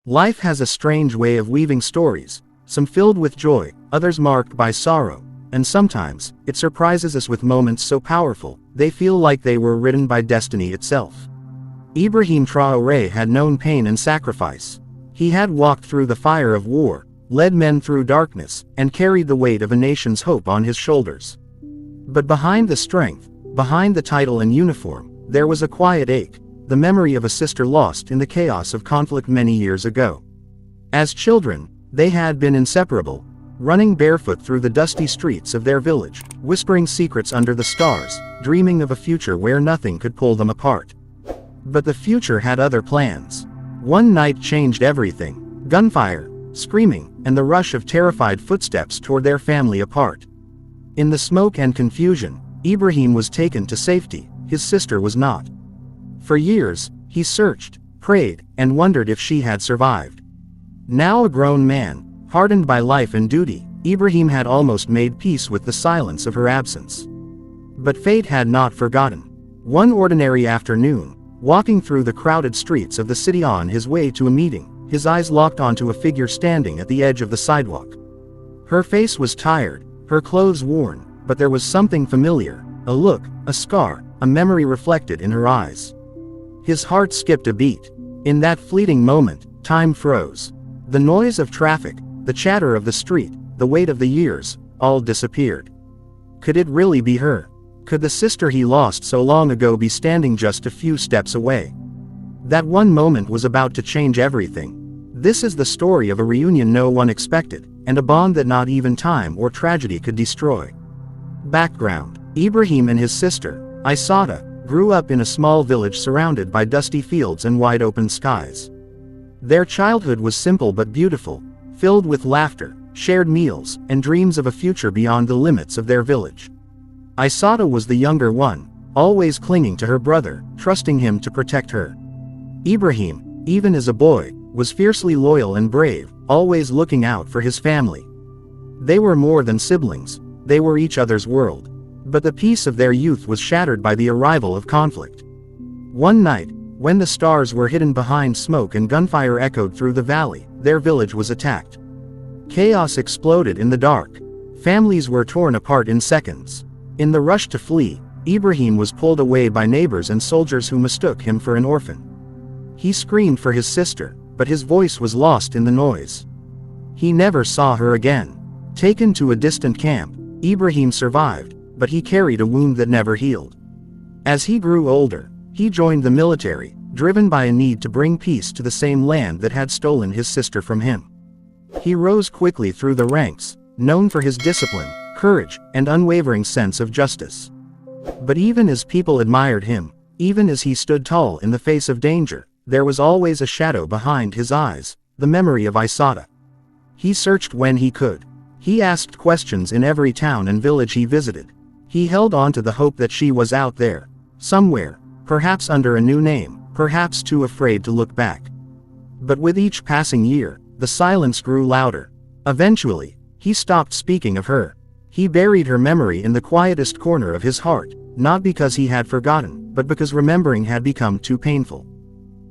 Life has a strange way of weaving stories, some filled with joy, others marked by sorrow, and sometimes, it surprises us with moments so powerful, they feel like they were written by destiny itself. Ibrahim Traoré had known pain and sacrifice. He had walked through the fire of war, led men through darkness, and carried the weight of a nation's hope on his shoulders. But behind the strength, behind the title and uniform, there was a quiet ache, the memory of a sister lost in the chaos of conflict many years ago. As children, they had been inseparable, running barefoot through the dusty streets of their village, whispering secrets under the stars, dreaming of a future where nothing could pull them apart. But the future had other plans. One night changed everything: gunfire, screaming, and the rush of terrified footsteps tore their family apart. In the smoke and confusion, Ibrahim was taken to safety, his sister was not. For years, he searched, prayed, and wondered if she had survived. Now a grown man, hardened by life and duty, Ibrahim had almost made peace with the silence of her absence. But fate had not forgotten. One ordinary afternoon, walking through the crowded streets of the city on his way to a meeting, his eyes locked onto a figure standing at the edge of the sidewalk. Her face was tired, her clothes worn, but there was something familiar, a look, a scar, a memory reflected in her eyes. His heart skipped a beat. In that fleeting moment, time froze. The noise of traffic, the chatter of the street, the weight of the years, all disappeared. Could it really be her? Could the sister he lost so long ago be standing just a few steps away? That one moment was about to change everything. This is the story of a reunion no one expected, and a bond that not even time or tragedy could destroy. Background: Ibrahim and his sister, Aïssata, grew up in a small village surrounded by dusty fields and wide-open skies. Their childhood was simple but beautiful, filled with laughter, shared meals, and dreams of a future beyond the limits of their village. Aïssata was the younger one, always clinging to her brother, trusting him to protect her. Ibrahim, even as a boy, was fiercely loyal and brave, always looking out for his family. They were more than siblings, they were each other's world. But the peace of their youth was shattered by the arrival of conflict. One night, when the stars were hidden behind smoke and gunfire echoed through the valley, their village was attacked. Chaos exploded in the dark. Families were torn apart in seconds. In the rush to flee, Ibrahim was pulled away by neighbors and soldiers who mistook him for an orphan. He screamed for his sister, but his voice was lost in the noise. He never saw her again. Taken to a distant camp, Ibrahim survived, but he carried a wound that never healed. As he grew older, he joined the military, driven by a need to bring peace to the same land that had stolen his sister from him. He rose quickly through the ranks, known for his discipline, courage, and unwavering sense of justice. But even as people admired him, even as he stood tall in the face of danger, there was always a shadow behind his eyes, the memory of Aïssata. He searched when he could. He asked questions in every town and village he visited. He held on to the hope that she was out there, somewhere, perhaps under a new name, perhaps too afraid to look back. But with each passing year, the silence grew louder. Eventually, he stopped speaking of her. He buried her memory in the quietest corner of his heart, not because he had forgotten, but because remembering had become too painful.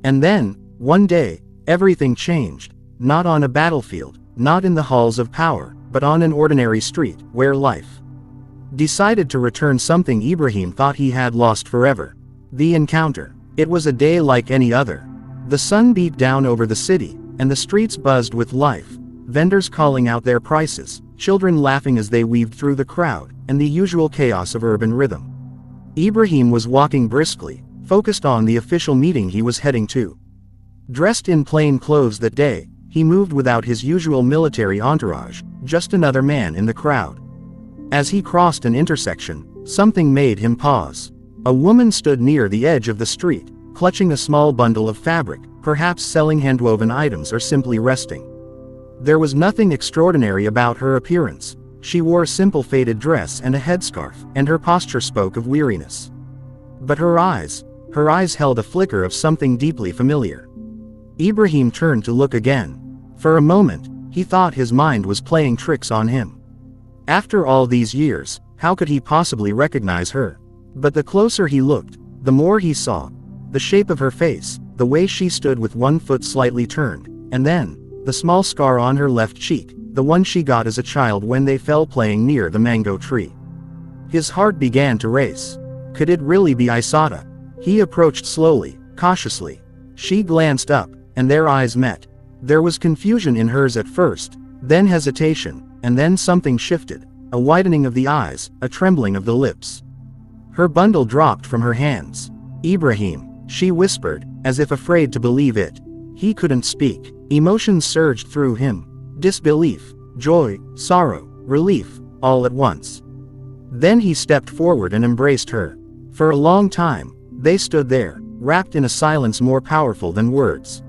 And then, one day, everything changed, not on a battlefield, not in the halls of power, but on an ordinary street, where life decided to return something Ibrahim thought he had lost forever. The encounter. It was a day like any other. The sun beat down over the city, and the streets buzzed with life, vendors calling out their prices, children laughing as they weaved through the crowd, and the usual chaos of urban rhythm. Ibrahim was walking briskly, focused on the official meeting he was heading to. Dressed in plain clothes that day, he moved without his usual military entourage, just another man in the crowd. As he crossed an intersection, something made him pause. A woman stood near the edge of the street, clutching a small bundle of fabric, perhaps selling handwoven items or simply resting. There was nothing extraordinary about her appearance. She wore a simple faded dress and a headscarf, and her posture spoke of weariness. But her eyes held a flicker of something deeply familiar. Ibrahim turned to look again. For a moment, he thought his mind was playing tricks on him. After all these years, how could he possibly recognize her? But the closer he looked, the more he saw. The shape of her face, the way she stood with one foot slightly turned, and then, the small scar on her left cheek, the one she got as a child when they fell playing near the mango tree. His heart began to race. Could it really be Aïssata? He approached slowly, cautiously. She glanced up, and their eyes met. There was confusion in hers at first, then hesitation, and then something shifted, a widening of the eyes, a trembling of the lips. Her bundle dropped from her hands. "Ibrahim," she whispered, as if afraid to believe it. He couldn't speak. Emotions surged through him. Disbelief, joy, sorrow, relief, all at once. Then he stepped forward and embraced her. For a long time, they stood there, wrapped in a silence more powerful than words.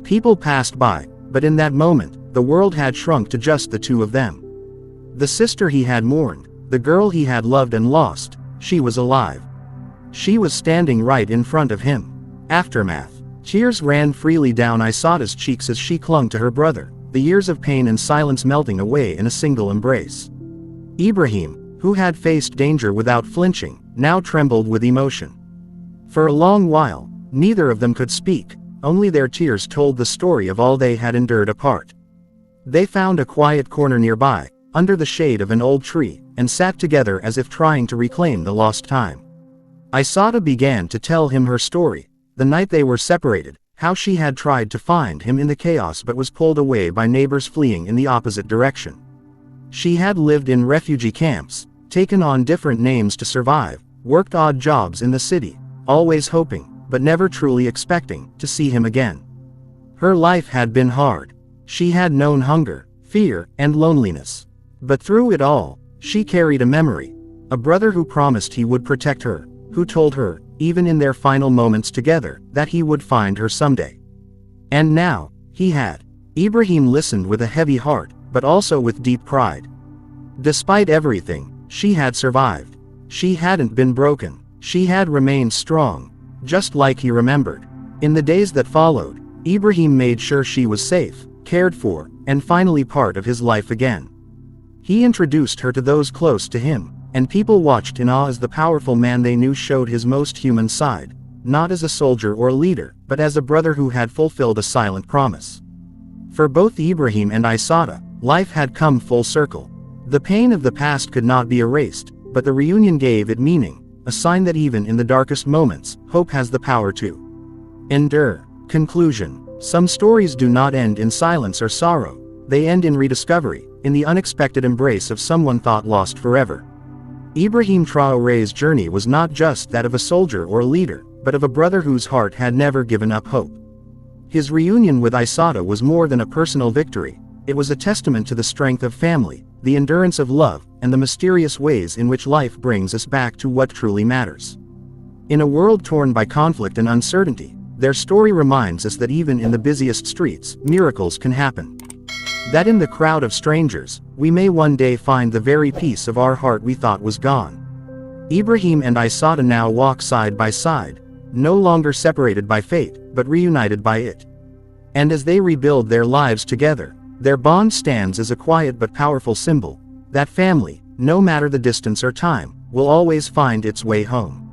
People passed by, but in that moment, the world had shrunk to just the two of them. The sister he had mourned, the girl he had loved and lost, she was alive. She was standing right in front of him. Aftermath. Tears ran freely down Aïssata's cheeks as she clung to her brother, the years of pain and silence melting away in a single embrace. Ibrahim, who had faced danger without flinching, now trembled with emotion. For a long while, neither of them could speak, only their tears told the story of all they had endured apart. They found a quiet corner nearby, under the shade of an old tree, and sat together as if trying to reclaim the lost time. Aïssata began to tell him her story, the night they were separated, how she had tried to find him in the chaos but was pulled away by neighbors fleeing in the opposite direction. She had lived in refugee camps, taken on different names to survive, worked odd jobs in the city, always hoping, but never truly expecting, to see him again. Her life had been hard. She had known hunger, fear, and loneliness. But through it all, she carried a memory. A brother who promised he would protect her, who told her, even in their final moments together, that he would find her someday. And now, he had. Ibrahim listened with a heavy heart, but also with deep pride. Despite everything, she had survived. She hadn't been broken. She had remained strong, just like he remembered. In the days that followed, Ibrahim made sure she was safe, cared for, and finally part of his life again. He introduced her to those close to him, and people watched in awe as the powerful man they knew showed his most human side, not as a soldier or a leader, but as a brother who had fulfilled a silent promise. For both Ibrahim and Aïssata, life had come full circle. The pain of the past could not be erased, but the reunion gave it meaning, a sign that even in the darkest moments, hope has the power to endure. Conclusion. Some stories do not end in silence or sorrow, they end in rediscovery, in the unexpected embrace of someone thought lost forever. Ibrahim Traoré's journey was not just that of a soldier or a leader, but of a brother whose heart had never given up hope. His reunion with Aïssata was more than a personal victory, it was a testament to the strength of family, the endurance of love, and the mysterious ways in which life brings us back to what truly matters. In a world torn by conflict and uncertainty, their story reminds us that even in the busiest streets, miracles can happen. That in the crowd of strangers, we may one day find the very piece of our heart we thought was gone. Ibrahim and Aïssata now walk side by side, no longer separated by fate, but reunited by it. And as they rebuild their lives together, their bond stands as a quiet but powerful symbol, that family, no matter the distance or time, will always find its way home.